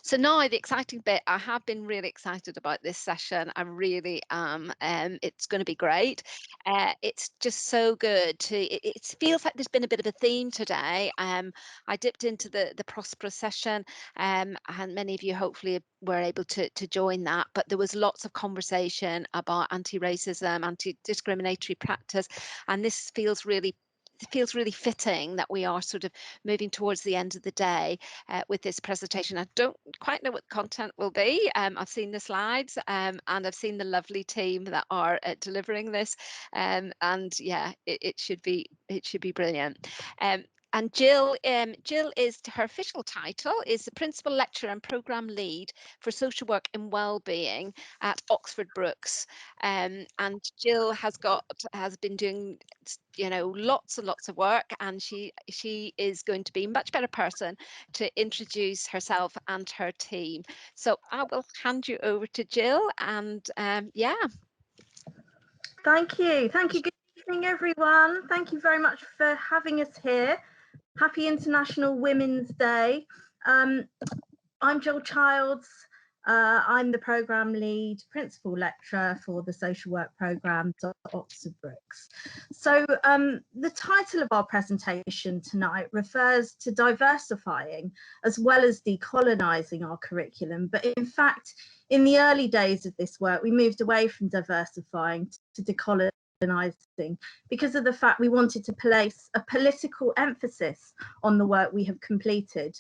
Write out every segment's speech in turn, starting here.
So now the exciting bit, I have been really excited about this session. I really am. It's going to be great. It's just so good to, it feels like there's been a bit of a theme today. I dipped into the prosperous session, and many of you hopefully were able to join that, but there was lots of conversation about anti-racism, anti-discriminatory practice, and this feels really fitting that we are sort of moving towards the end of the day with this presentation. I don't quite know what the content will be. I've seen the slides and I've seen the lovely team that are delivering this, and yeah, it should be brilliant. And Jill is, her official title is the Principal Lecturer and Programme Lead for Social Work and Wellbeing at Oxford Brookes. And Jill has been doing, you know, lots and lots of work, and she is going to be a much better person to introduce herself and her team. So I will hand you over to Jill, and yeah. Thank you. Good evening, everyone. Thank you very much for having us here. Happy International Women's Day. I'm Jill Childs. I'm the programme lead, principal lecturer for the social work programme at Oxford Brookes. So the title of our presentation tonight refers to diversifying as well as decolonising our curriculum. But in fact, in the early days of this work, we moved away from diversifying to decolonising because of the fact we wanted to place a political emphasis on the work we have completed.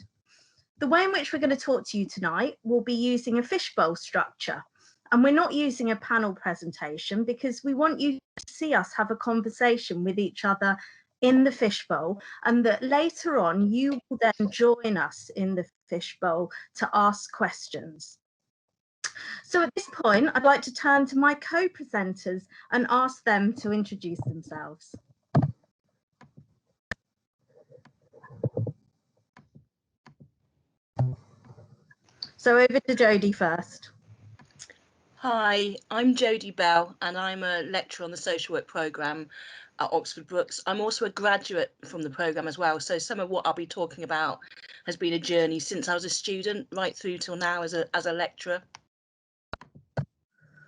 The way in which we're going to talk to you tonight will be using a fishbowl structure, and we're not using a panel presentation because we want you to see us have a conversation with each other in the fishbowl, and that later on you will then join us in the fishbowl to ask questions. So at this point, I'd like to turn to my co-presenters and ask them to introduce themselves. So over to Jodie first. Hi, I'm Jodie Bell, and I'm a lecturer on the social work programme at Oxford Brookes. I'm also a graduate from the programme as well, so some of what I'll be talking about has been a journey since I was a student right through till now as a lecturer.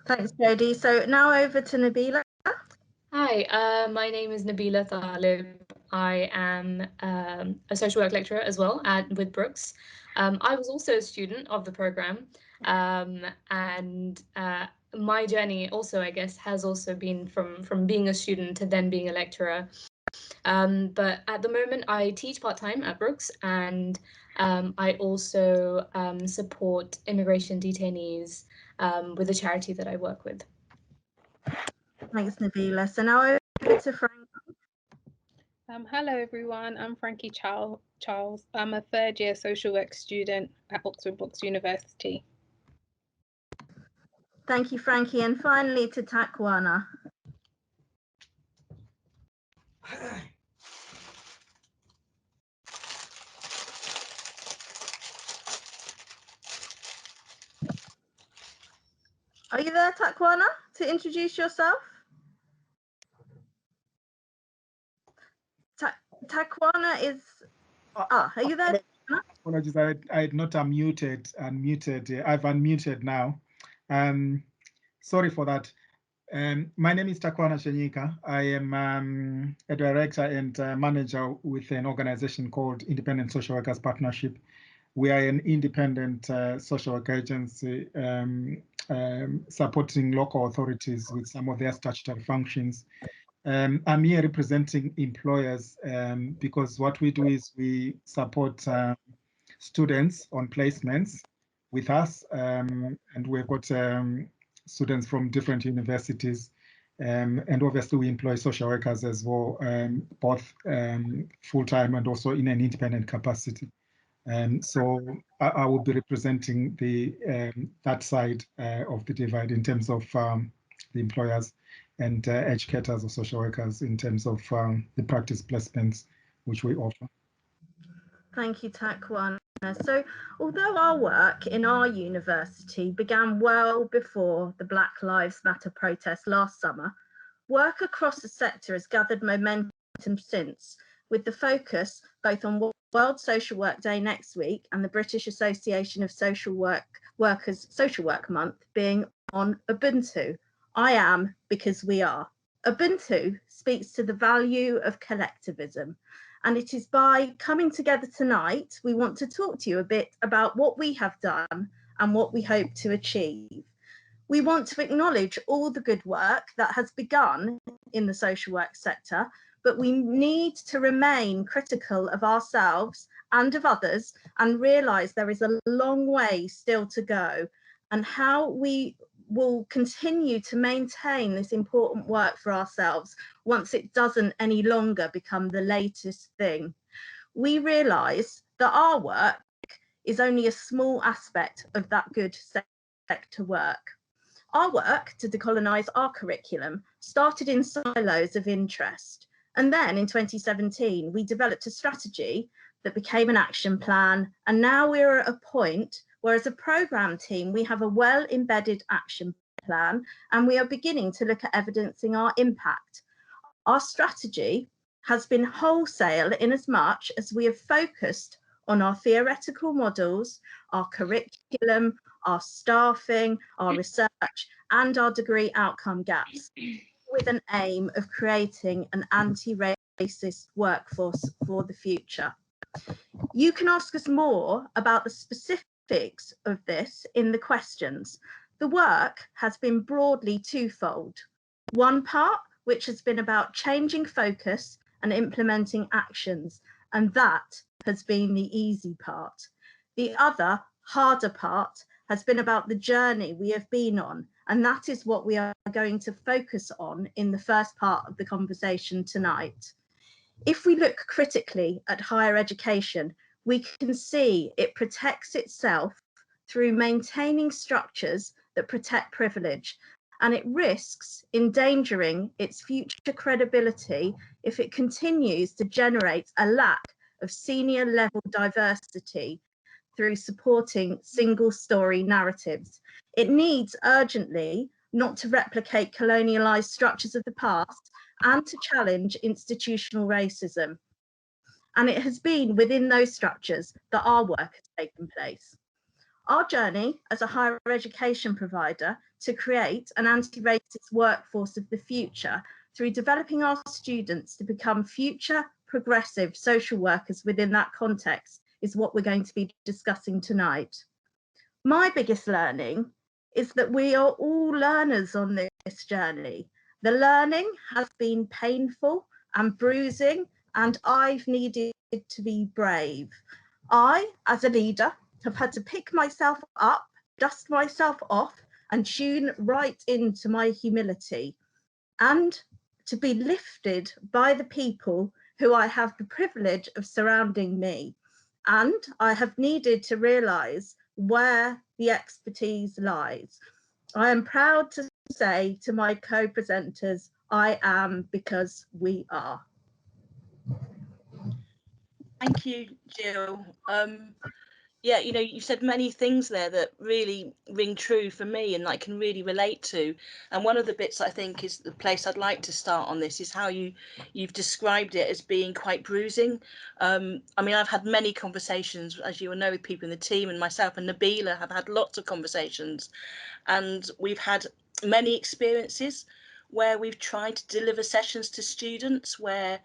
Thanks, Jodie. So now over to Nabila. Hi, my name is Nabila Talib. I am a social work lecturer as well with Brookes. I was also a student of the programme, and my journey also, I guess, has also been from being a student to then being a lecturer. But at the moment, I teach part-time at Brookes, and I also support immigration detainees with a charity that I work with. Thanks, Nabila. So now over to Frank. Hello, everyone. I'm Frankie Charles. I'm a third-year social work student at Oxford Brookes University. Thank you, Frankie. And finally to Takwana. Are you there, Takwana, to introduce yourself? Takwana is... are you there? Apologies, I had not unmuted. I've unmuted now. Sorry for that. My name is Takwana Shenyika. I am a director and manager with an organization called Independent Social Workers Partnership. We are an independent social work agency supporting local authorities with some of their statutory functions. I'm here representing employers because what we do is we support students on placements with us, and we've got students from different universities, and obviously we employ social workers as well, both full-time and also in an independent capacity. So I will be representing the that side of the divide in terms of the employers and educators or social workers in terms of the practice placements which we offer. Thank you, Takwana. So although our work in our university began well before the Black Lives Matter protest last summer, work across the sector has gathered momentum since, with the focus both on what World Social Work Day next week and the British Association of Social Workers Social Work Month being on Ubuntu. I am because we are. Ubuntu speaks to the value of collectivism, and it is by coming together tonight we want to talk to you a bit about what we have done and what we hope to achieve. We want to acknowledge all the good work that has begun in the social work sector, but we need to remain critical of ourselves and of others and realise there is a long way still to go, and how we will continue to maintain this important work for ourselves once it doesn't any longer become the latest thing. We realise that our work is only a small aspect of that good sector work. Our work to decolonise our curriculum started in silos of interest. And then in 2017, we developed a strategy that became an action plan. And now we're at a point where as a programme team, we have a well-embedded action plan, and we are beginning to look at evidencing our impact. Our strategy has been wholesale in as much as we have focused on our theoretical models, our curriculum, our staffing, our research, and our degree outcome gaps, with an aim of creating an anti-racist workforce for the future. You can ask us more about the specifics of this in the questions. The work has been broadly twofold. One part, which has been about changing focus and implementing actions, and that has been the easy part. The other, harder part has been about the journey we have been on, and that is what we are going to focus on in the first part of the conversation tonight. If we look critically at higher education, we can see it protects itself through maintaining structures that protect privilege, and it risks endangering its future credibility if it continues to generate a lack of senior level diversity through supporting single story narratives. It needs urgently not to replicate colonialised structures of the past and to challenge institutional racism. And it has been within those structures that our work has taken place. Our journey as a higher education provider to create an anti-racist workforce of the future through developing our students to become future progressive social workers within that context is what we're going to be discussing tonight. My biggest learning is that we are all learners on this journey. The learning has been painful and bruising, and I've needed to be brave. I, as a leader, have had to pick myself up, dust myself off, and tune right into my humility, and to be lifted by the people who I have the privilege of surrounding me. And I have needed to realise where the expertise lies. I am proud to say to my co-presenters, I am because we are. Thank you, Jill. Yeah, you know, you said many things there that really ring true for me and I can really relate to. And one of the bits I think is the place I'd like to start on this is how you've described it as being quite bruising. I mean, I've had many conversations, as you will know, with people in the team, and myself and Nabila have had lots of conversations, and we've had many experiences where we've tried to deliver sessions to students, where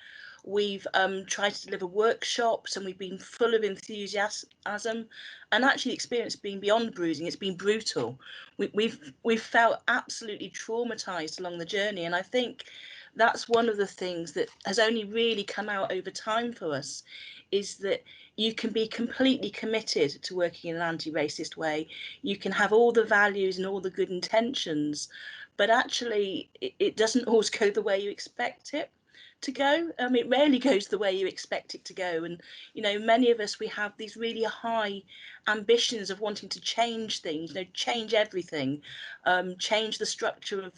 we've tried to deliver workshops, and we've been full of enthusiasm, and actually experience being beyond bruising. It's been brutal. We've felt absolutely traumatized along the journey, and I think that's one of the things that has only really come out over time for us, is that you can be completely committed to working in an anti-racist way. You can have all the values and all the good intentions, but actually it doesn't always go the way you expect it to go. It rarely goes the way you expect it to go. And, you know, many of us, we have these really high ambitions of wanting to change things, you know, change everything, change the structure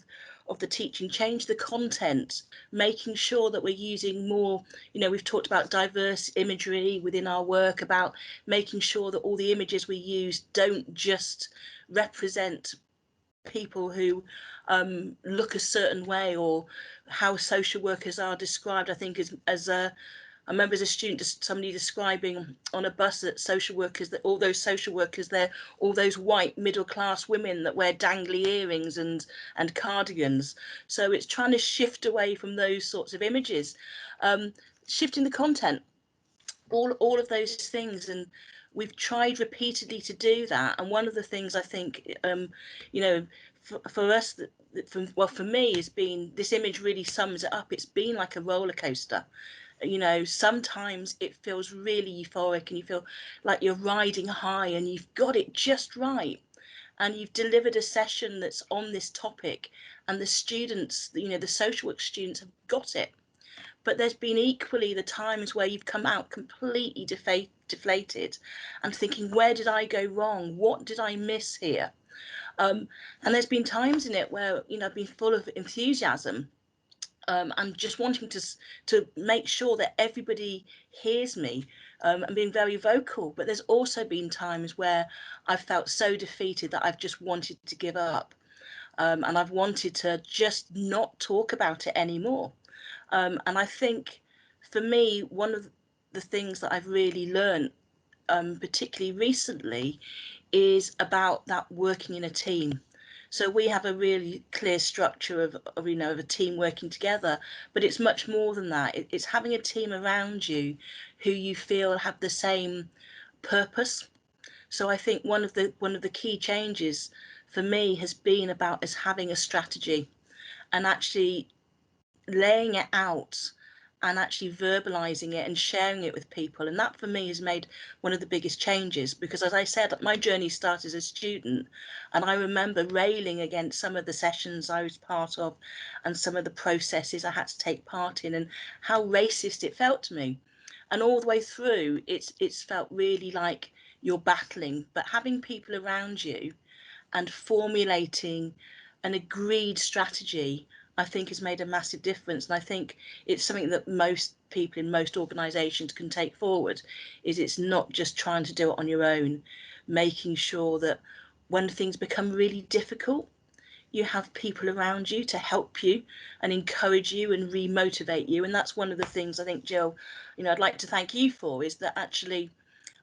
of the teaching, change the content, making sure that we're using more, you know, we've talked about diverse imagery within our work, about making sure that all the images we use don't just represent people who look a certain way, or how social workers are described, I think, as I remember as a student, somebody describing on a bus that social workers, that all those social workers, they're all those white middle class women that wear dangly earrings and cardigans. So it's trying to shift away from those sorts of images, shifting the content, all of those things. And we've tried repeatedly to do that. And one of the things I think, you know, for us, for me, has been, this image really sums it up. It's been like a roller coaster. You know, sometimes it feels really euphoric and you feel like you're riding high and you've got it just right, and you've delivered a session that's on this topic, and the students, you know, the social work students have got it. But there's been equally the times where you've come out completely deflated and thinking, where did I go wrong? What did I miss here? And there's been times in it where, you know, I've been full of enthusiasm, and just wanting to make sure that everybody hears me, and being very vocal. But there's also been times where I've felt so defeated that I've just wanted to give up, and I've wanted to just not talk about it anymore. And I think for me, one of the things that I've really learned, particularly recently, is about that working in a team. So we have a really clear structure of, you know, of a team working together, but it's much more than that. It's having a team around you who you feel have the same purpose. So I think one of the key changes for me has been about us having a strategy and actually laying it out and actually verbalizing it and sharing it with people. And that for me has made one of the biggest changes, because as I said, my journey started as a student, and I remember railing against some of the sessions I was part of and some of the processes I had to take part in, and how racist it felt to me. And all the way through, it's felt really like you're battling, but having people around you and formulating an agreed strategy, I think has made a massive difference. And I think it's something that most people in most organisations can take forward, is it's not just trying to do it on your own, making sure that when things become really difficult, you have people around you to help you and encourage you and re-motivate you. And that's one of the things I think, Jill, you know, I'd like to thank you for, is that actually,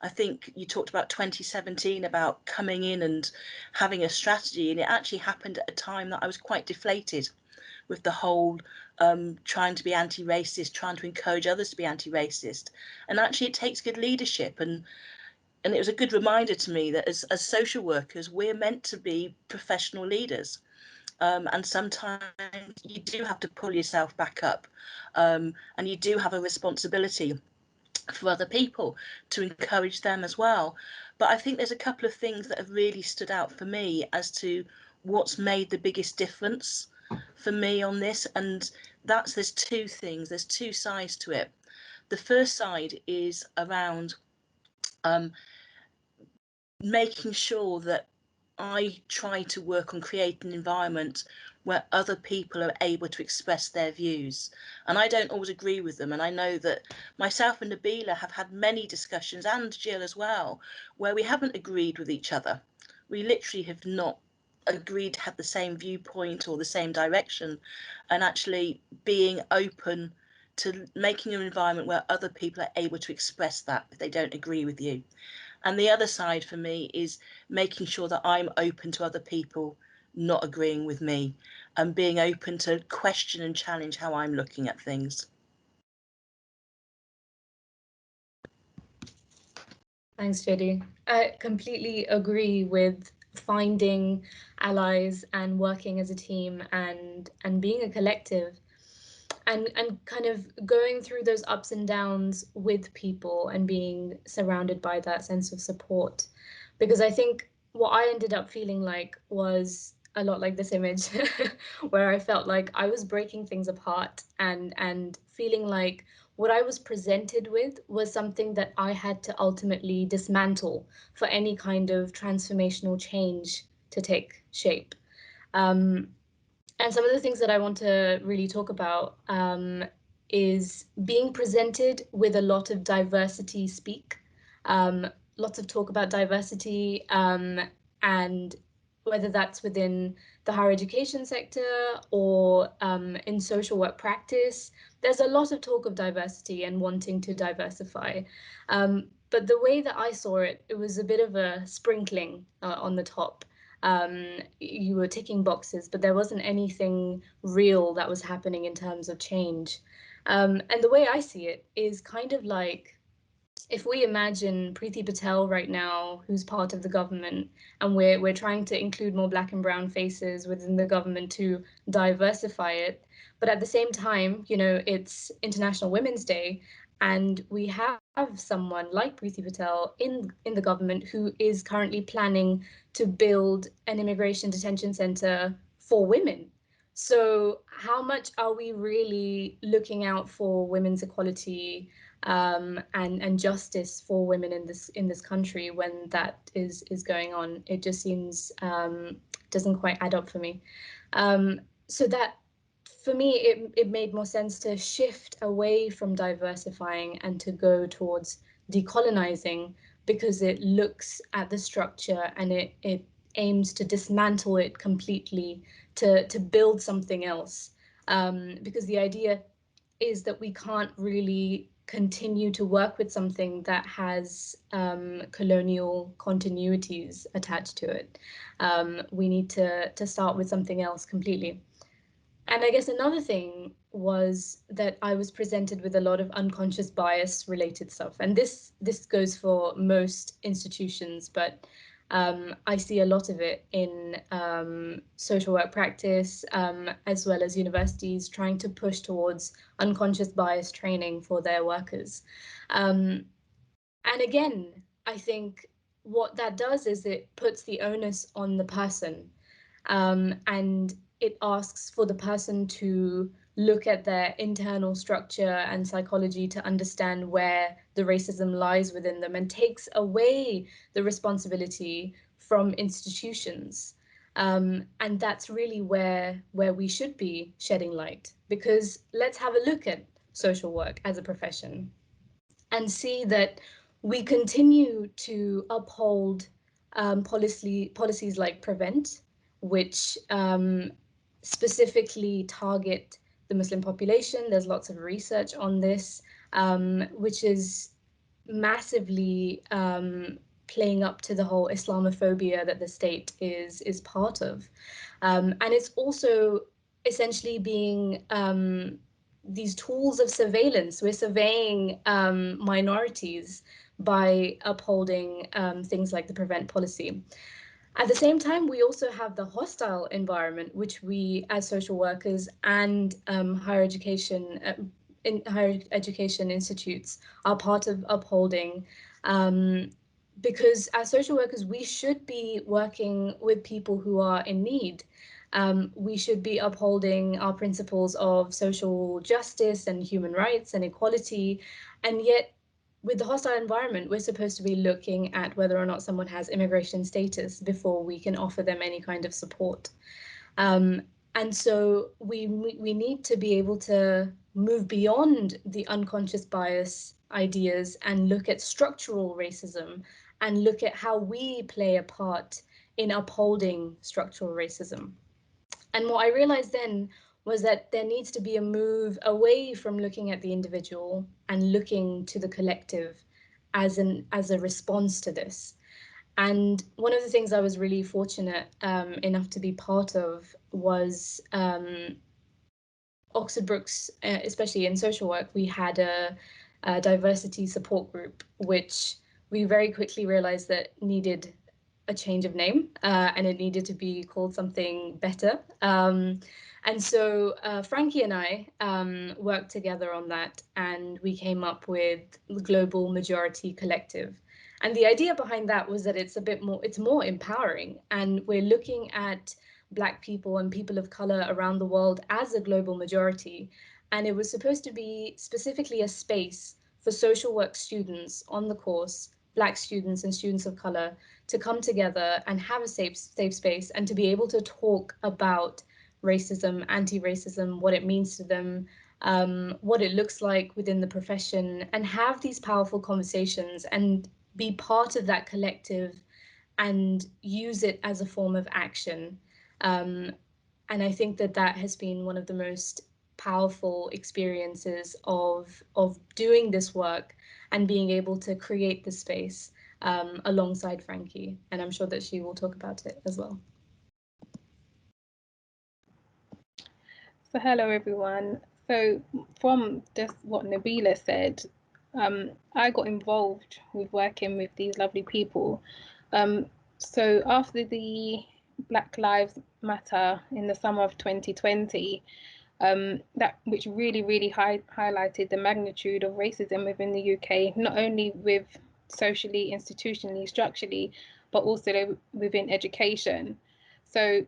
I think you talked about 2017, about coming in and having a strategy, and it actually happened at a time that I was quite deflated with the whole trying to be anti-racist, trying to encourage others to be anti-racist. And actually it takes good leadership, and it was a good reminder to me that as social workers, we're meant to be professional leaders. And sometimes you do have to pull yourself back up, and you do have a responsibility for other people to encourage them as well. But I think there's a couple of things that have really stood out for me as to what's made the biggest difference for me on this, and there's two things, there's two sides to it. The first side is around making sure that I try to work on creating an environment where other people are able to express their views. And I don't always agree with them. And I know that myself and Nabila have had many discussions, and Jill as well, where we haven't agreed with each other. We literally have not agreed to have the same viewpoint or the same direction, and actually being open to making an environment where other people are able to express that if they don't agree with you. And the other side for me is making sure that I'm open to other people not agreeing with me, and being open to question and challenge how I'm looking at things. Thanks, JD. I completely agree with finding allies and working as a team and being a collective, and kind of going through those ups and downs with people and being surrounded by that sense of support. Because I think what I ended up feeling like was a lot like this image, where I felt like I was breaking things apart and feeling like what I was presented with was something that I had to ultimately dismantle for any kind of transformational change to take shape. And some of the things that I want to really talk about is being presented with a lot of diversity speak, lots of talk about diversity, and whether that's within the higher education sector or in social work practice. There's a lot of talk of diversity and wanting to diversify. But the way that I saw it, it was a bit of a sprinkling on the top. You were ticking boxes, but there wasn't anything real that was happening in terms of change. And the way I see it is kind of like, if we imagine Preeti Patel right now, who's part of the government, and we're trying to include more Black and brown faces within the government to diversify it, but at the same time, you know, it's International Women's Day, and we have someone like Preeti Patel in the government who is currently planning to build an immigration detention center for women. So how much are we really looking out for women's equality and justice for women in this country when that is going on? It just seems doesn't quite add up for me. So that, for me, it made more sense to shift away from diversifying and to go towards decolonizing, because it looks at the structure and it aims to dismantle it completely to build something else. Because the idea is that we can't really continue to work with something that has colonial continuities attached to it. We need to start with something else completely. And I guess another thing was that I was presented with a lot of unconscious bias related stuff. And this goes for most institutions, but I see a lot of it in social work practice, as well as universities trying to push towards unconscious bias training for their workers. And again, I think what that does is it puts the onus on the person, and it asks for the person to look at their internal structure and psychology to understand where the racism lies within them, and takes away the responsibility from institutions. And that's really where we should be shedding light, because let's have a look at social work as a profession and see that we continue to uphold policies like Prevent, which specifically target the Muslim population. There's lots of research on this, which is massively playing up to the whole Islamophobia that the state is part of. And it's also essentially being these tools of surveillance. We're surveying minorities by upholding things like the Prevent policy. At the same time, we also have the hostile environment, which we, as social workers and higher education institutes, are part of upholding. Because as social workers, we should be working with people who are in need. We should be upholding our principles of social justice and human rights and equality. And yet, with the hostile environment, we're supposed to be looking at whether or not someone has immigration status before we can offer them any kind of support. And so we need to be able to move beyond the unconscious bias ideas and look at structural racism and look at how we play a part in upholding structural racism. And what I realized then was that there needs to be a move away from looking at the individual and looking to the collective as a response to this. And one of the things I was really fortunate enough to be part of was Oxford Brookes, especially in social work. We had a diversity support group, which we very quickly realized that needed a change of name, and it needed to be called something better. And so Frankie and I worked together on that, and we came up with the Global Majority Collective. And the idea behind that was that it's more empowering, and we're looking at Black people and people of color around the world as a global majority. And it was supposed to be specifically a space for social work students on the course, Black students and students of color, to come together and have a safe space and to be able to talk about racism, anti-racism, what it means to them, what it looks like within the profession, and have these powerful conversations and be part of that collective and use it as a form of action. And I think that that has been one of the most powerful experiences of doing this work and being able to create the space alongside Frankie. And I'm sure that she will talk about it as well. So hello everyone. So from just what Nabila said, I got involved with working with these lovely people. So after the Black Lives Matter in the summer of 2020, that which really highlighted the magnitude of racism within the UK, not only with socially, institutionally, structurally, but also within education. So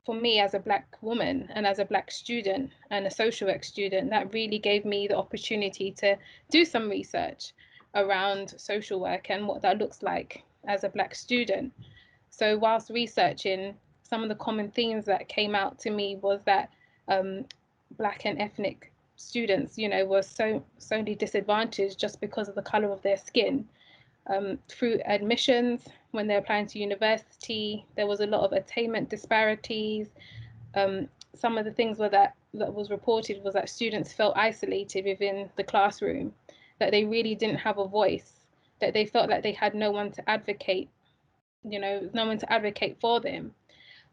for me as a Black woman and as a Black student and a social work student, that really gave me the opportunity to do some research around social work and what that looks like as a Black student. So whilst researching, some of the common themes that came out to me was that Black and ethnic students, were solely disadvantaged just because of the colour of their skin. Through admissions, when they're applying to university, there was a lot of attainment disparities. Some of the things that was reported was that students felt isolated within the classroom, that they really didn't have a voice, that they felt like they had no one to advocate, no one to advocate for them.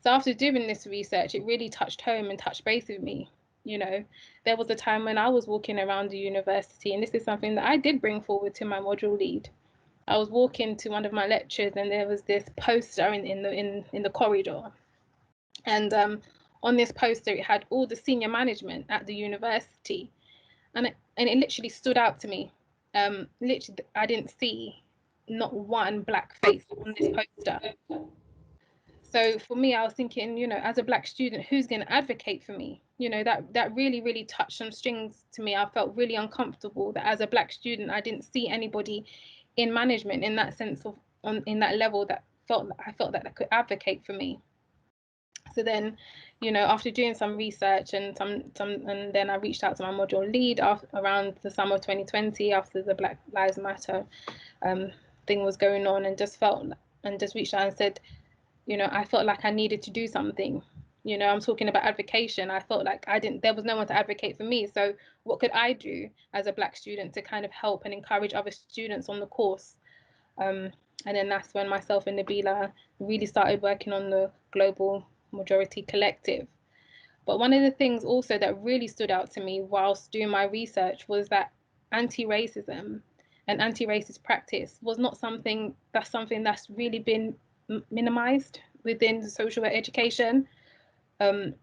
So after doing this research, it really touched home and touched base with me. There was a time when I was walking around the university, and this is something that I did bring forward to my module lead. I was walking to one of my lectures, and there was this poster in the corridor, and on this poster it had all the senior management at the university, and it literally stood out to me. Literally, I didn't see not one Black face on this poster. So for me, I was thinking, as a Black student, who's going to advocate for me? That really touched some strings to me. I felt really uncomfortable that as a Black student, I didn't see anybody in management in that sense of in that level that I felt that could advocate for me. So then, after doing some research and and then I reached out to my module lead around the summer of 2020, after the Black Lives Matter thing was going on, and just reached out and said, I felt like I needed to do something. I'm talking about advocation. I felt like there was no one to advocate for me. So what could I do as a Black student to kind of help and encourage other students on the course? And then that's when myself and Nabila really started working on the Global Majority Collective. But one of the things also that really stood out to me whilst doing my research was that anti-racism and anti-racist practice was not something that's really been minimized within the social work education. There's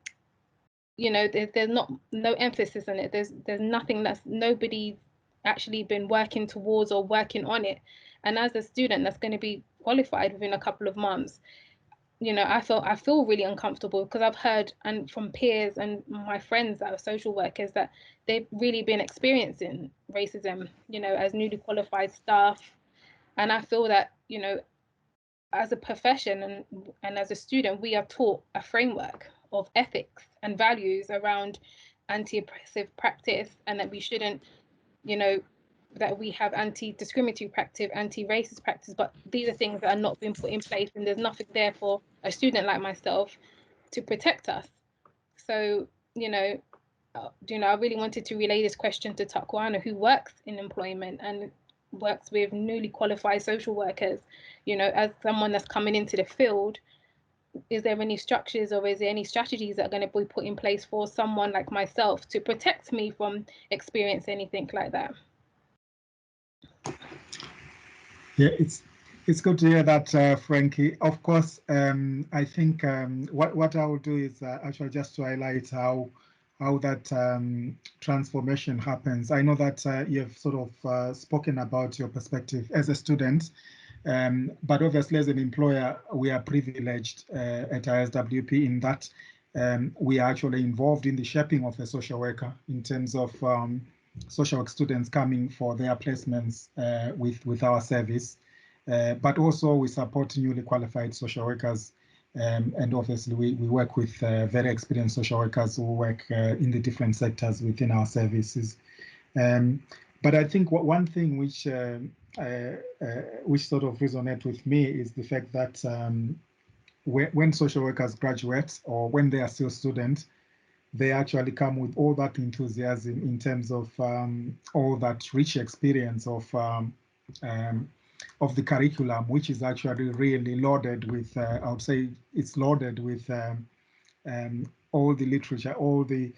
no emphasis on it. There's nothing that's nobody actually been working towards or working on it. And as a student that's going to be qualified within a couple of months, I feel really uncomfortable because I've heard and from peers and my friends that are social workers that they've really been experiencing racism, as newly qualified staff. And I feel that, as a profession and as a student, we are taught a framework of ethics and values around anti-oppressive practice, and that we shouldn't, that we have anti-discriminatory practice, anti-racist practice, but these are things that are not being put in place, and there's nothing there for a student like myself to protect us. So, I really wanted to relay this question to Takwana, who works in employment and works with newly qualified social workers. As someone that's coming into the field, is there any structures or is there any strategies that are going to be put in place for someone like myself to protect me from experiencing anything like that? Yeah, it's good to hear that, Frankie. Of course, I think what I will do is actually just to highlight how that transformation happens. I know that you have sort of spoken about your perspective as a student, but obviously as an employer, we are privileged at ISWP in that we are actually involved in the shaping of a social worker in terms of social work students coming for their placements with our service, but also we support newly qualified social workers, and obviously we work with very experienced social workers who work in the different sectors within our services. But I think one thing which which sort of resonate with me is the fact that when social workers graduate or when they are still students, they actually come with all that enthusiasm in terms of all that rich experience of the curriculum, which is actually really loaded with, I would say it's loaded with all the literature, all the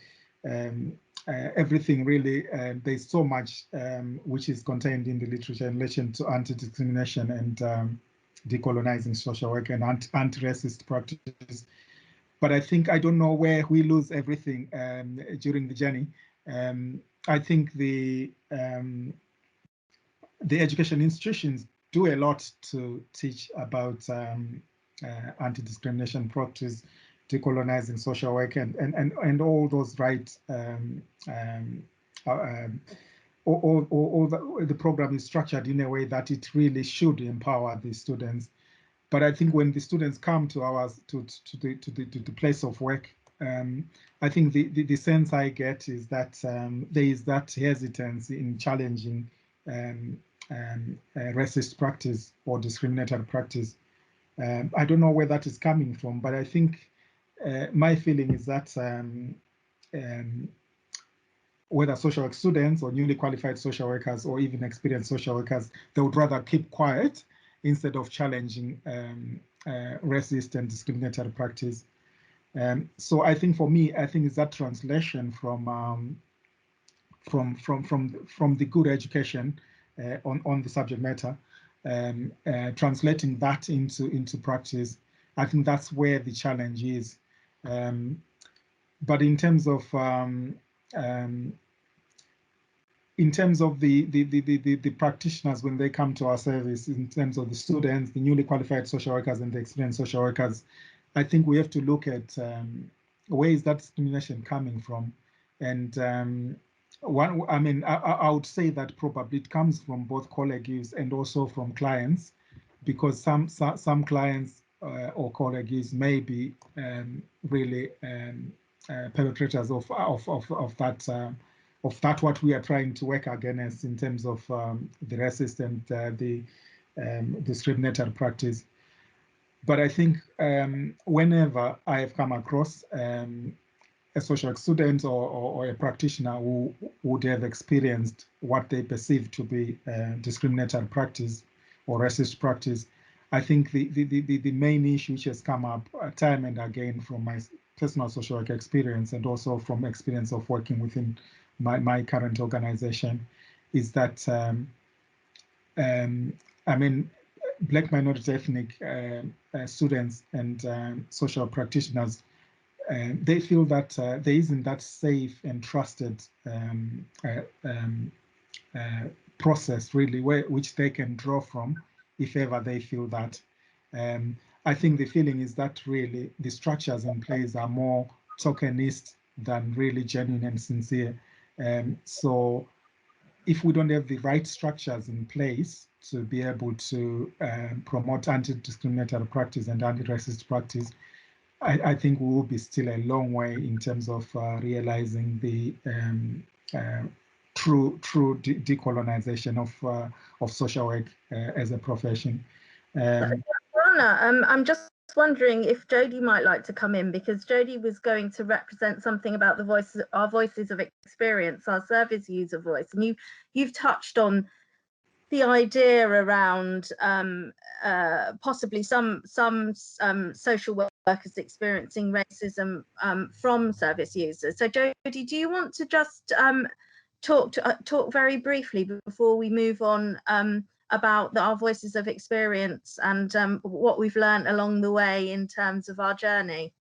everything really. There's so much which is contained in the literature in relation to anti-discrimination and decolonizing social work and anti-racist practices. But I think I don't know where we lose everything during the journey. I think the education institutions do a lot to teach about anti-discrimination practice, decolonizing social work, and all those rights. All the program is structured in a way that it really should empower the students. But I think when the students come to the place of work, I think the sense I get is that there is that hesitance in challenging racist practice or discriminatory practice. I don't know where that is coming from, but I think my feeling is that whether social work students or newly qualified social workers or even experienced social workers, they would rather keep quiet instead of challenging racist and discriminatory practice. So I think for me, I think it's that translation from the good education on the subject matter, translating that into practice. I think that's where the challenge is. But in terms of the practitioners when they come to our service, in terms of the students, the newly qualified social workers and the experienced social workers, I think we have to look at where is that discrimination coming from. And I would say that probably it comes from both colleagues and also from clients, because some clients or colleagues may be really perpetrators of that what we are trying to work against in terms of the racist and the discriminatory practice. But I think whenever I have come across a social work student or a practitioner who would have experienced what they perceive to be discriminatory practice or racist practice, I think the main issue which has come up time and again from my personal social work experience and also from experience of working within my current organization is that Black minority ethnic students and social practitioners, they feel that there isn't that safe and trusted process really which they can draw from if ever they feel that. I think the feeling is that really the structures in place are more tokenist than really genuine and sincere. So if we don't have the right structures in place to be able to promote anti-discriminatory practice and anti-racist practice, I think we will be still a long way in terms of realizing the true decolonization of social work as a profession. I'm just wondering if Jodie might like to come in, because Jodie was going to represent something about the voices, our voices of experience, our service user voice, and you've touched on the idea around possibly some social workers experiencing racism from service users. So Jodie, do you want to just talk very briefly before we move on about our voices of experience and what we've learned along the way in terms of our journey?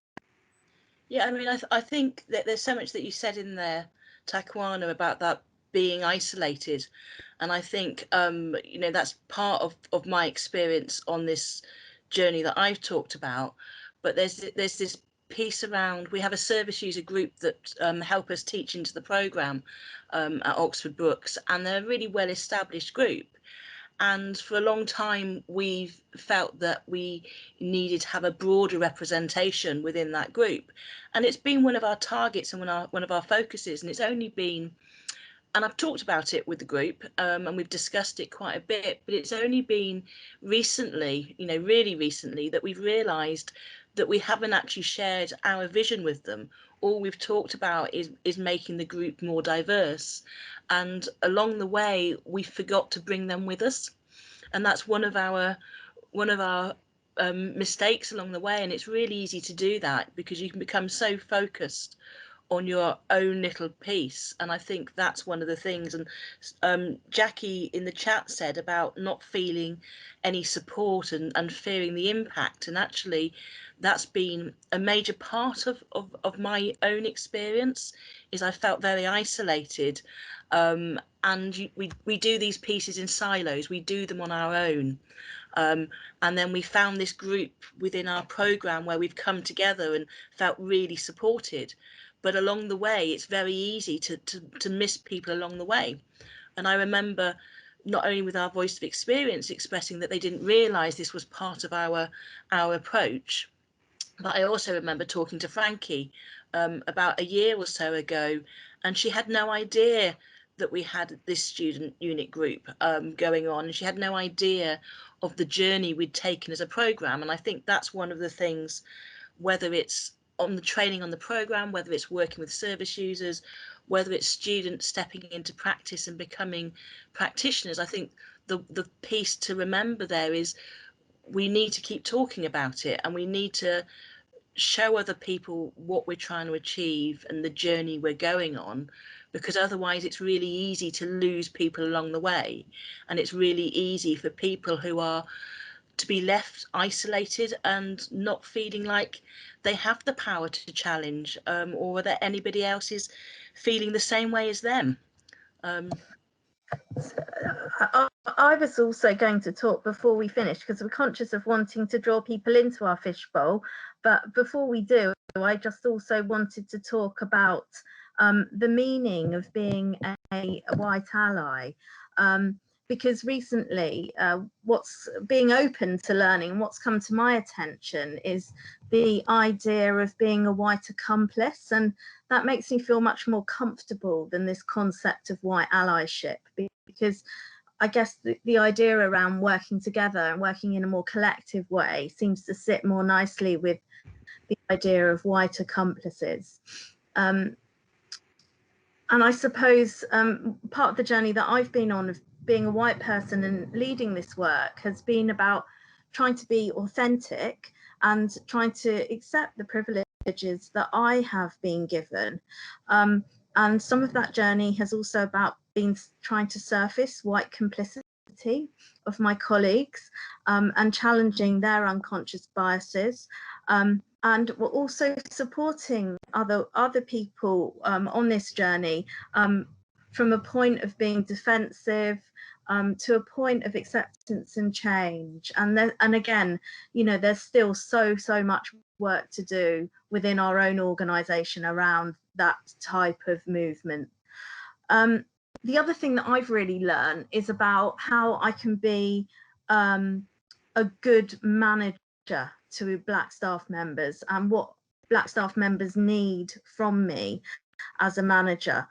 Yeah, I mean, I think that there's so much that you said in there, Taekwana, about that being isolated. And I think, that's part of my experience on this journey that I've talked about. But there's this piece around, we have a service user group that help us teach into the programme at Oxford Brookes, and they're a really well-established group. And for a long time, we've felt that we needed to have a broader representation within that group. And it's been one of our targets and one of our focuses. And it's only been and I've talked about it with the group, and we've discussed it quite a bit, but it's only been recently, you know, really recently, that we've realised that we haven't actually shared our vision with them. All we've talked about is making the group more diverse, and along the way we forgot to bring them with us, and that's one of our mistakes along the way. And it's really easy to do that because you can become so focused on your own little piece. And I think that's one of the things. And Jackie in the chat said about not feeling any support and fearing the impact. And actually, that's been a major part of my own experience, is I felt very isolated. And we do these pieces in silos, we do them on our own. And then we found this group within our programme where we've come together and felt really supported. But along the way, it's very easy to miss people along the way. And I remember not only with our voice of experience expressing that they didn't realise this was part of our approach, but I also remember talking to Frankie about a year or so ago, and she had no idea that we had this student unit group going on, and she had no idea of the journey we'd taken as a programme. And I think that's one of the things, whether it's on the training on the programme, whether it's working with service users, whether it's students stepping into practice and becoming practitioners, I think the piece to remember there is we need to keep talking about it, and we need to show other people what we're trying to achieve and the journey we're going on, because otherwise it's really easy to lose people along the way, and it's really easy for people who are to be left isolated and not feeling like they have the power to challenge, or that anybody else is feeling the same way as them. I was also going to talk before we finish, because we're conscious of wanting to draw people into our fishbowl. But before we do, I just also wanted to talk about the meaning of being a white ally. Because recently, what's being open to learning, what's come to my attention is the idea of being a white accomplice. And that makes me feel much more comfortable than this concept of white allyship, because I guess the idea around working together and working in a more collective way seems to sit more nicely with the idea of white accomplices. And I suppose part of the journey that I've been on of being a white person and leading this work has been about trying to be authentic and trying to accept the privileges that I have been given. And some of that journey has also about trying to surface white complicity of my colleagues and challenging their unconscious biases. And we're also supporting other people on this journey from a point of being defensive to a point of acceptance and change. And again, you know, there's still so much work to do within our own organisation around that type of movement. The other thing that I've really learned is about how I can be a good manager to Black staff members and what Black staff members need from me as a manager.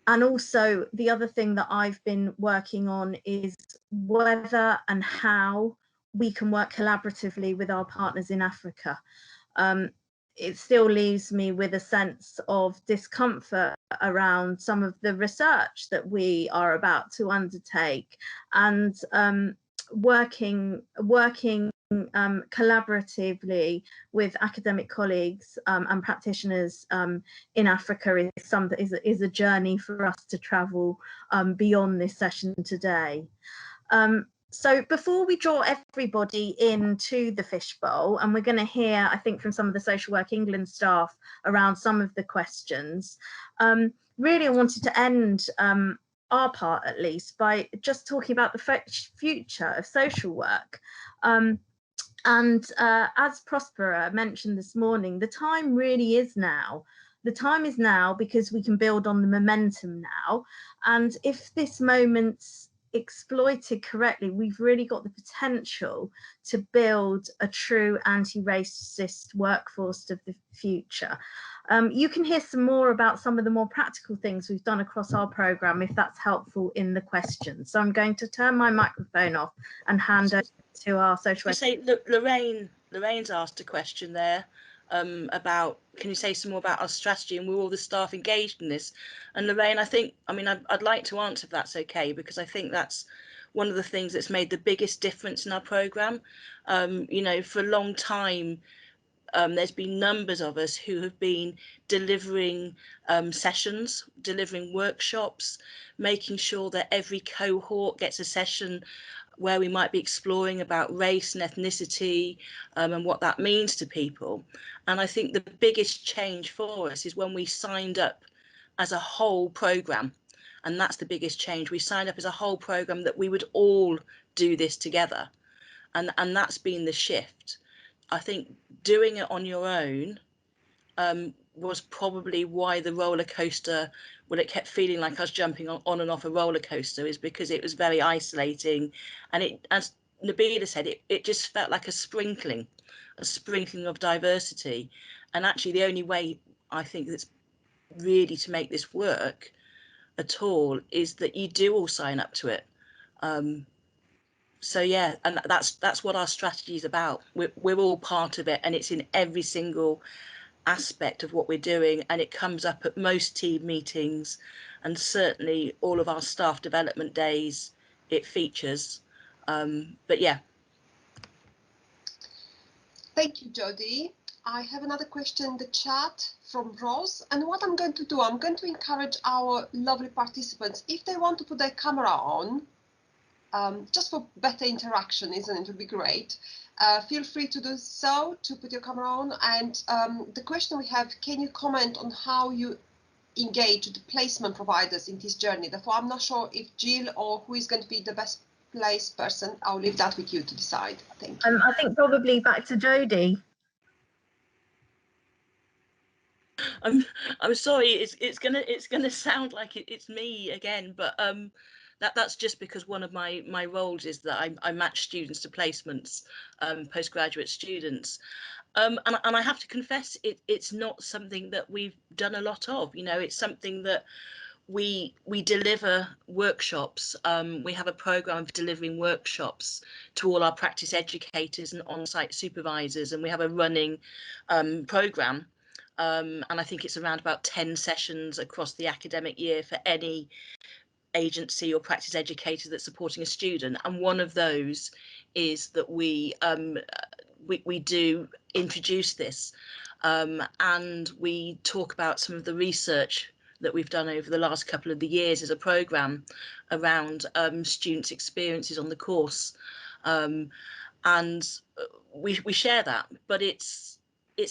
And also the other thing that I've been working on is whether and how we can work collaboratively with our partners in Africa. It still leaves me with a sense of discomfort around some of the research that we are about to undertake, and working collaboratively with academic colleagues and practitioners in Africa is a journey for us to travel beyond this session today. So before we draw everybody into the fishbowl, and we're going to hear, I think, from some of the Social Work England staff around some of the questions, really I wanted to end our part, at least, by just talking about the future of social work. And as Prospera mentioned this morning, the time really is now. The time is now because we can build on the momentum now. And if this moment exploited correctly, we've really got the potential to build a true anti-racist workforce of the future. You can hear some more about some of the more practical things we've done across our programme if that's helpful in the questions. So I'm going to turn my microphone off and hand over to our social worker. Say, Lorraine's asked a question there about, can you say some more about our strategy and were all the staff engaged in this? And Lorraine, I'd like to answer if that's okay, because I think that's one of the things that's made the biggest difference in our programme. You know, for a long time, there's been numbers of us who have been delivering sessions, delivering workshops, making sure that every cohort gets a session where we might be exploring about race and ethnicity and what that means to people. And I think the biggest change for us is when we signed up as a whole programme. And that's the biggest change. We signed up as a whole programme that we would all do this together. And that's been the shift. I think doing it on your own was probably why the roller coaster, well, it kept feeling like I was jumping on and off a roller coaster, is because it was very isolating. And it, as Nabila said, it just felt like a sprinkling of diversity. And actually the only way I think that's really to make this work at all is that you do all sign up to it. So yeah, and that's what our strategy is about. We're all part of it, and it's in every single aspect of what we're doing, and it comes up at most team meetings, and certainly all of our staff development days it features. But yeah. Thank you, Jodie. I have another question in the chat from Rose, and what I'm going to do, I'm going to encourage our lovely participants, if they want to put their camera on, just for better interaction, isn't it? It would be great. Feel free to do so, to put your camera on. And the question we have, can you comment on how you engage the placement providers in this journey? Therefore, I'm not sure if Jill or who is going to be the best placed person. I'll leave that with you to decide. Thank you. I think probably back to Jodie. I'm sorry, it's gonna sound like it's me again, but that's just because one of my roles is that I match students to placements, postgraduate students, and I have to confess it's not something that we've done a lot of. You know, it's something that we deliver workshops. We have a program of delivering workshops to all our practice educators and on-site supervisors, and we have a running program. And I think it's around about 10 sessions across the academic year for any agency or practice educator that's supporting a student. And one of those is that we do introduce this, and we talk about some of the research that we've done over the last couple of the years as a programme around students' experiences on the course, and we share that. But it's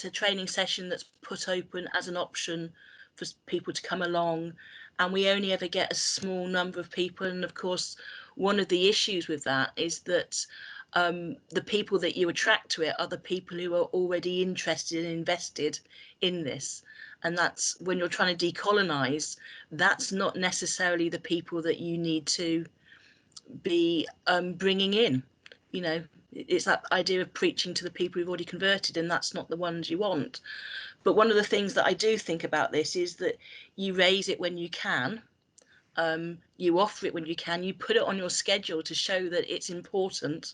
a training session that's put open as an option for people to come along, and we only ever get a small number of people. And of course, one of the issues with that is that the people that you attract to it are the people who are already interested and invested in this. And that's when you're trying to decolonize, that's not necessarily the people that you need to be bringing in. You know, it's that idea of preaching to the people who've already converted, and that's not the ones you want. But one of the things that I do think about this is that you raise it when you can, you offer it when you can, you put it on your schedule to show that it's important,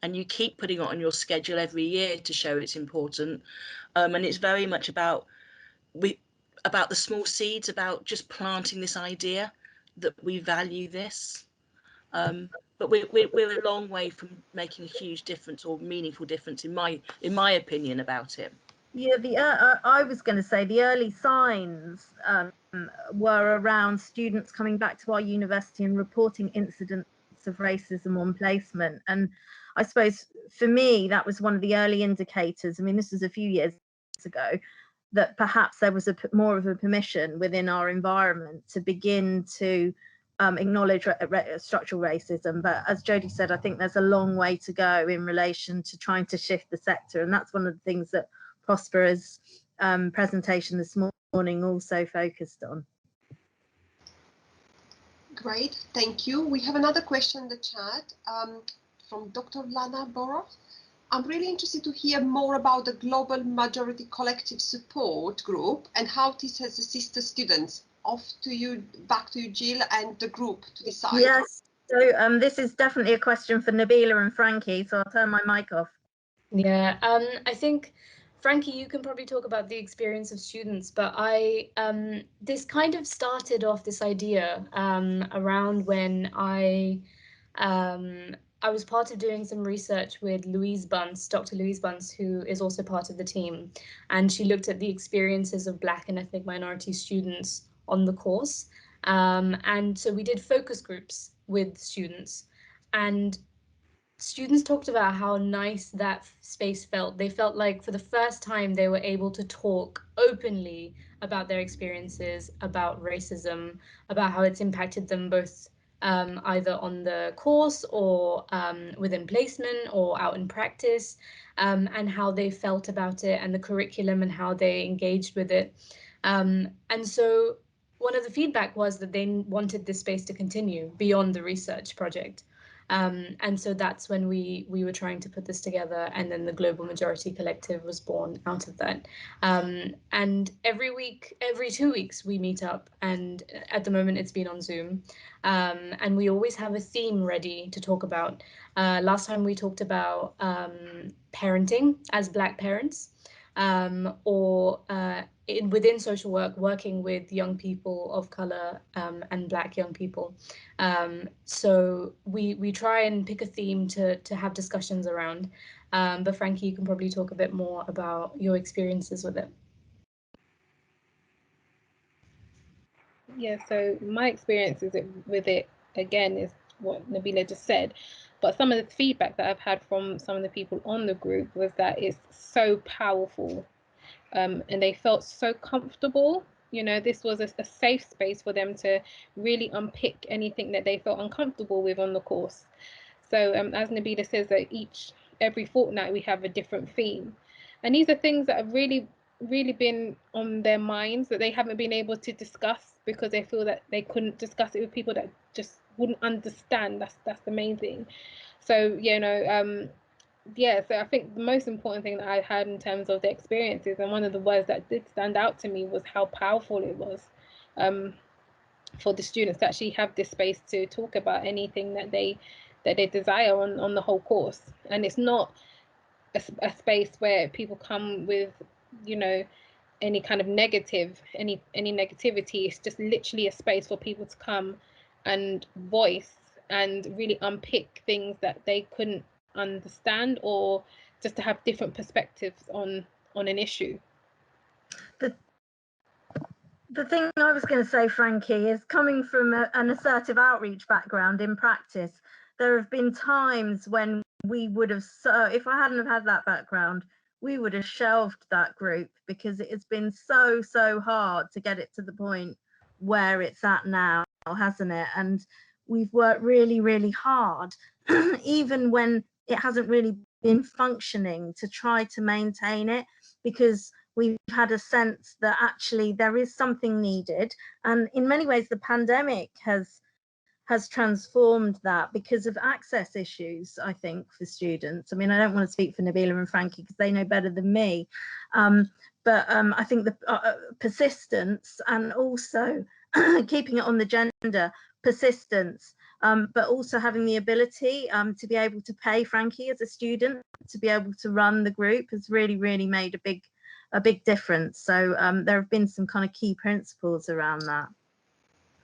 and you keep putting it on your schedule every year to show it's important. And it's very much about the small seeds, about just planting this idea that we value this. But we're a long way from making a huge difference or meaningful difference, in my opinion, about it. Yeah, I was going to say the early signs were around students coming back to our university and reporting incidents of racism on placement. And I suppose for me, that was one of the early indicators. I mean, this was a few years ago, that perhaps there was more of a permission within our environment to begin to acknowledge structural racism. But as Jodie said, I think there's a long way to go in relation to trying to shift the sector. And that's one of the things that Prospera's presentation this morning also focused on. Great, thank you. We have another question in the chat from Dr. Lana Borough. I'm really interested to hear more about the Global Majority Collective Support Group and how this has assisted students. Back to you, Jill, and the group to decide. Yes, so this is definitely a question for Nabila and Frankie, so I'll turn my mic off. Yeah, I think, Frankie, you can probably talk about the experience of students, but this kind of started off this idea around when I was part of doing some research with Louise Bunce, Dr. Louise Bunce, who is also part of the team, and she looked at the experiences of Black and ethnic minority students on the course. And so we did focus groups with students, and students talked about how nice that space felt. They felt like for the first time they were able to talk openly about their experiences, about racism, about how it's impacted them both either on the course or within placement or out in practice, and how they felt about it and the curriculum and how they engaged with it. And so one of the feedback was that they wanted this space to continue beyond the research project. And so that's when we were trying to put this together, and then the Global Majority Collective was born out of that. And every 2 weeks we meet up, and at the moment it's been on Zoom. And we always have a theme ready to talk about. Last time we talked about parenting as Black parents, or within social work, working with young people of color and Black young people. So we try and pick a theme to have discussions around. But Frankie, you can probably talk a bit more about your experiences with it. Yeah, so my experiences with it, again, is what Nabila just said. But some of the feedback that I've had from some of the people on the group was that it's so powerful, and they felt so comfortable. You know, this was a safe space for them to really unpick anything that they felt uncomfortable with on the course. So as Nabila says, that every fortnight we have a different theme. And these are things that have really been on their minds that they haven't been able to discuss because they feel that they couldn't discuss it with people that just wouldn't understand. That's the main thing. So, you know, yeah, so I think the most important thing that I had in terms of the experiences, and one of the words that did stand out to me, was how powerful it was for the students to actually have this space to talk about anything that they desire on the whole course. And it's not a space where people come with, you know, any kind of any negativity. It's just literally a space for people to come and voice and really unpick things that they couldn't understand, or just to have different perspectives on an issue. The thing I was going to say, Frankie, is coming from an assertive outreach background in practice, there have been times when we would have, if I hadn't have had that background, we would have shelved that group because it has been so hard to get it to the point where it's at now, hasn't it? And we've worked really hard, even when it hasn't really been functioning, to try to maintain it, because we've had a sense that actually there is something needed. And in many ways, the pandemic has transformed that because of access issues, I think, for students. I mean, I don't want to speak for Nabila and Frankie because they know better than me. But I think the persistence, and also keeping it on the gender, persistence, but also having the ability to be able to pay Frankie as a student, to be able to run the group, has really made a big difference. So there have been some kind of key principles around that.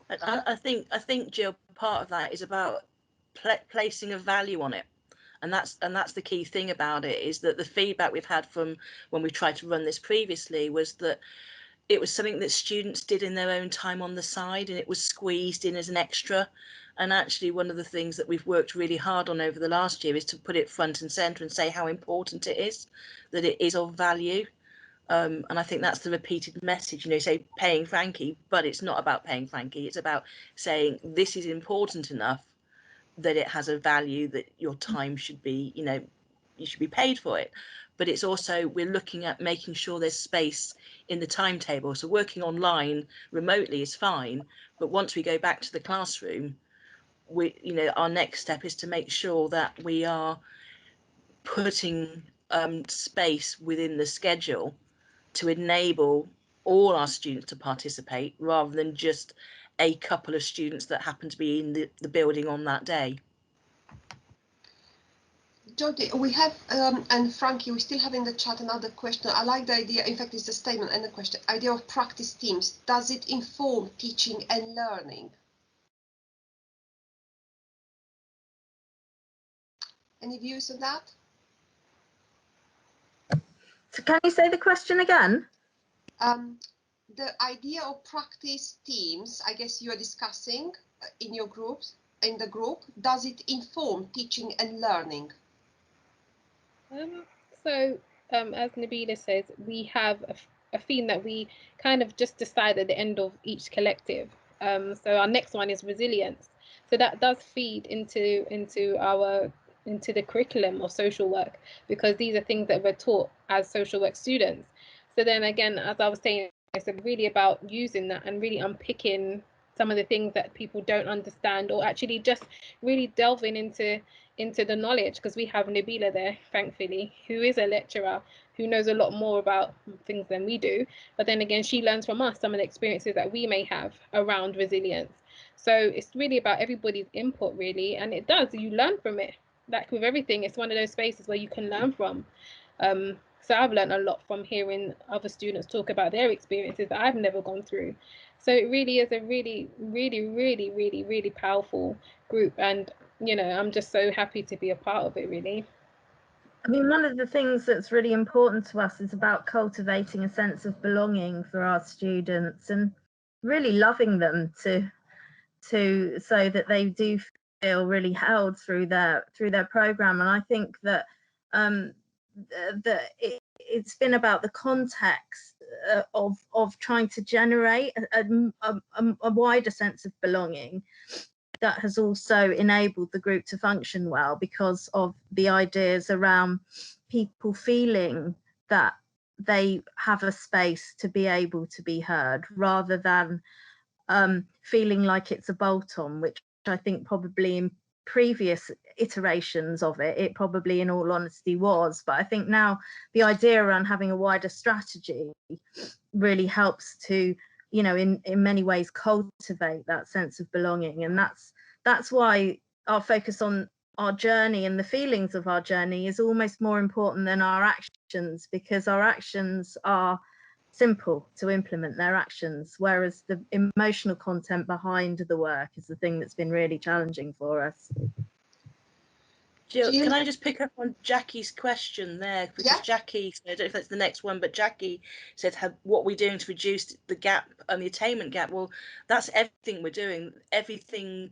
I think, Jill, part of that is about placing a value on it, and that's the key thing about it, is that the feedback we've had from when we tried to run this previously was that it was something that students did in their own time on the side, and it was squeezed in as an extra. And actually, one of the things that we've worked really hard on over the last year is to put it front and centre and say how important it is, that it is of value. And I think that's the repeated message, you know, say paying Frankie, but it's not about paying Frankie. It's about saying this is important enough that it has a value, that your time should be, you know, you should be paid for it. but it's also, we're looking at making sure there's space in the timetable. So working online remotely is fine, but once we go back to the classroom, our next step is to make sure that we are putting space within the schedule to enable all our students to participate, rather than just a couple of students that happen to be in the building on that day. Jodie, we have, and Frankie, we still have in the chat another question. I like the idea, in fact, it's a statement and a question, idea of practice teams. Does it inform teaching and learning? Any views on that? So can you say the question again? The idea of practice teams, I guess you are discussing in your groups, in the group, does it inform teaching and learning? As Nabila says, we have a theme that we kind of just decide at the end of each collective. So our next one is resilience. So that does feed into the curriculum of social work, because these are things that we're taught as social work students. So then again, as I was saying, it's really about using that and really unpicking some of the things that people don't understand, or actually just really delving into the knowledge, because we have Nabila there, thankfully, who is a lecturer who knows a lot more about things than we do. But then again, she learns from us some of the experiences that we may have around resilience. So it's really about everybody's input, really, and it does, you learn from it. Like with everything, it's one of those spaces where you can learn from. So I've learned a lot from hearing other students talk about their experiences that I've never gone through. So it really is a really, really, really, really, really powerful group, and I'm just so happy to be a part of it, really. I mean, one of the things that's really important to us is about cultivating a sense of belonging for our students and really loving them to so that they do feel really held through their program. And I think that it's been about the context of trying to generate a wider sense of belonging that has also enabled the group to function well, because of the ideas around people feeling that they have a space to be able to be heard, rather than feeling like it's a bolt-on, which I think probably in previous iterations of it probably, in all honesty, was. But I think now the idea around having a wider strategy really helps to, in many ways cultivate that sense of belonging. And that's why our focus on our journey and the feelings of our journey is almost more important than our actions, because our actions are simple to implement, their actions, whereas the emotional content behind the work is the thing that's been really challenging for us. Jill, can I just pick up on Jackie's question there? Because yeah. Jackie, I don't know if that's the next one, but Jackie said, what we're doing to reduce the gap and the attainment gap. Well, that's everything we're doing. Everything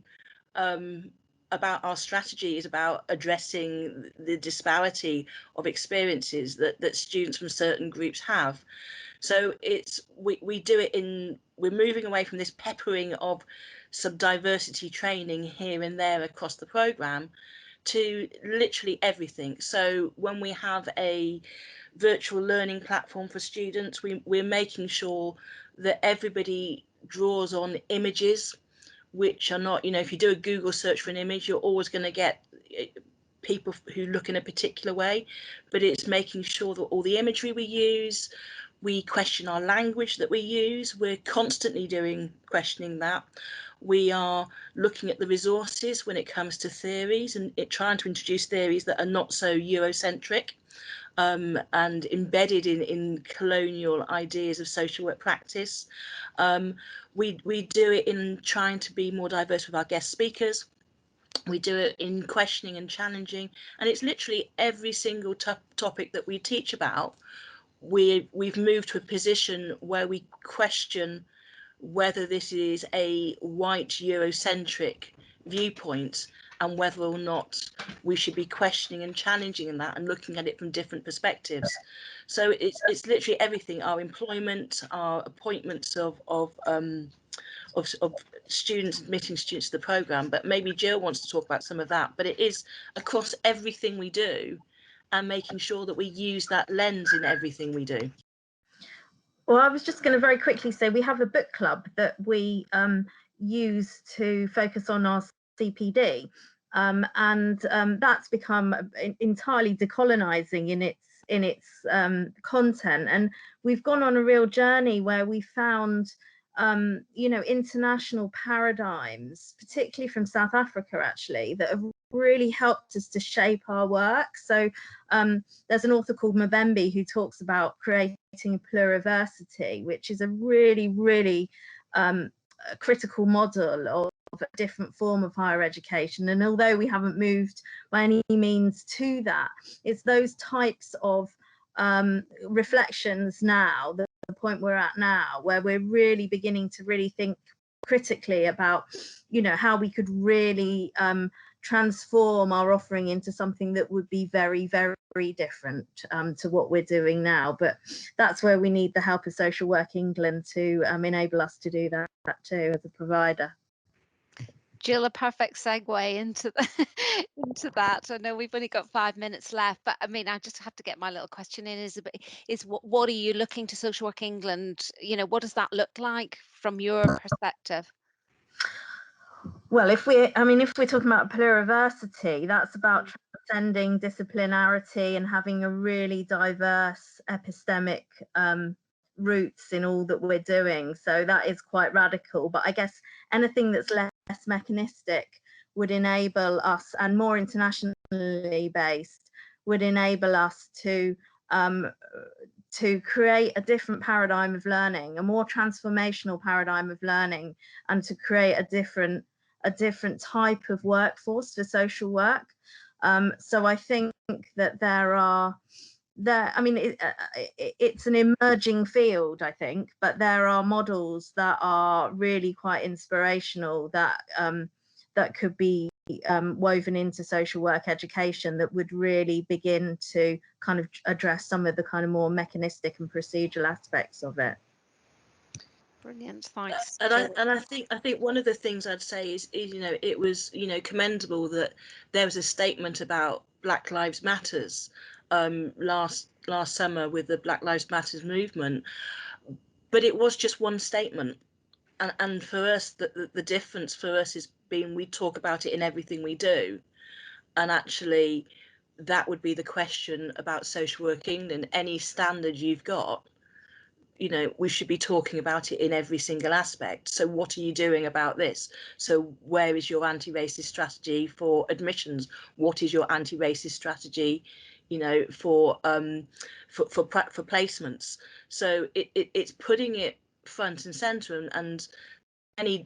about our strategy is about addressing the disparity of experiences that students from certain groups have. So we do it we're moving away from this peppering of some diversity training here and there across the programme to literally everything. So when we have a virtual learning platform for students, we're making sure that everybody draws on images which are not, if you do a Google search for an image, you're always going to get people who look in a particular way, but it's making sure that all the imagery we use, we question our language that we use. We're constantly questioning that. We are looking at the resources when it comes to theories, and trying to introduce theories that are not so Eurocentric and embedded in colonial ideas of social work practice. We do it in trying to be more diverse with our guest speakers. We do it in questioning and challenging, and it's literally every single topic that we teach about. We've moved to a position where we question whether this is a white Eurocentric viewpoint, and whether or not we should be questioning and challenging that and looking at it from different perspectives. So it's literally everything: our employment, our appointments of students, admitting students to the programme. But maybe Jill wants to talk about some of that. But it is across everything we do, and making sure that we use that lens in everything we do. Well, I was just going to very quickly say we have a book club that we use to focus on our CPD, and that's become entirely decolonising in its content. And we've gone on a real journey where we found international paradigms, particularly from South Africa, actually, that have really helped us to shape our work. So there's an author called Mabembe who talks about creating a pluriversity, which is a really, really critical model of a different form of higher education. And although we haven't moved by any means to that, it's those types of reflections now, the point we're at now, where we're really beginning to really think critically about, how we could really transform our offering into something that would be very, very different to what we're doing now. But that's where we need the help of Social Work England to enable us to do that too as a provider. Jill, a perfect segue into into that. I know we've only got 5 minutes left, but I mean, I just have to get my little question in. Is what are you looking to Social Work England? What does that look like from your perspective? Well, if we're talking about pluriversity, that's about transcending disciplinarity and having a really diverse epistemic roots in all that we're doing. So that is quite radical. But I guess anything that's less mechanistic would enable us, and more internationally based, would enable us to create a different paradigm of learning, a more transformational paradigm of learning, and to create a different type of workforce for social work. So I think that it's an emerging field, I think, but there are models that are really quite inspirational that could be woven into social work education that would really begin to kind of address some of the kind of more mechanistic and procedural aspects of it. Brilliant, thanks. And I think one of the things I'd say is it was commendable that there was a statement about Black Lives Matters last summer with the Black Lives Matters movement, but it was just one statement, and for us the difference for us is being we talk about it in everything we do, and actually that would be the question about Social Work England. Any standard you've got, we should be talking about it in every single aspect. So what are you doing about this? So where is your anti-racist strategy for admissions? What is your anti-racist strategy, for placements? So it's putting it front and center, and any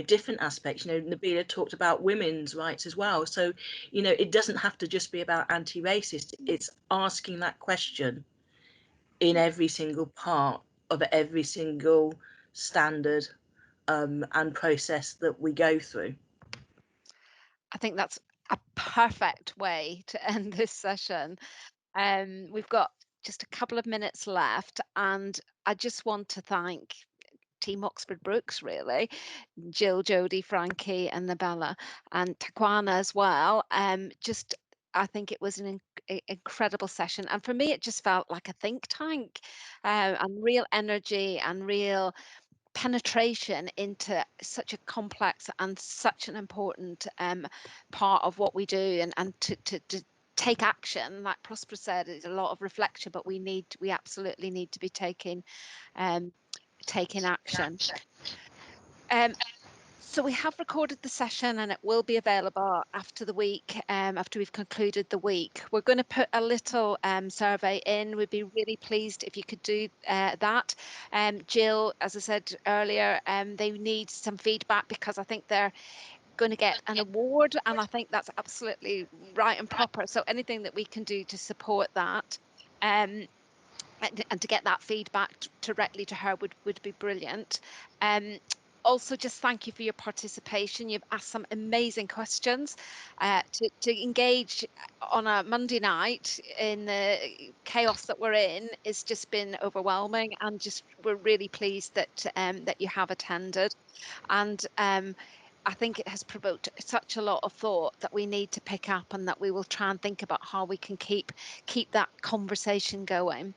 different aspects. Nabila talked about women's rights as well. So it doesn't have to just be about anti-racist. It's asking that question in every single part of every single standard and process that we go through. I think that's a perfect way to end this session. We've got just a couple of minutes left, and I just want to thank Team Oxford Brookes, really, Jill, Jodie, Frankie, and Nabila, and Taquana as well. I think it was an incredible session, and for me, it just felt like a think tank, and real energy and real penetration into such a complex and such an important part of what we do, and to take action. Like Prosper said, it's a lot of reflection, but we absolutely need to be taking action. So we have recorded the session, and it will be available after the week, after we've concluded the week. We're going to put a little survey in. We'd be really pleased if you could do that. Jill, as I said earlier, they need some feedback because I think they're going to get an award, and I think that's absolutely right and proper. So anything that we can do to support that, and to get that feedback directly to her would be brilliant. Also, just thank you for your participation. You've asked some amazing questions. To engage on a Monday night in the chaos that we're in has just been overwhelming, and we're really pleased that that you have attended. And I think it has provoked such a lot of thought that we need to pick up, and that we will try and think about how we can keep that conversation going.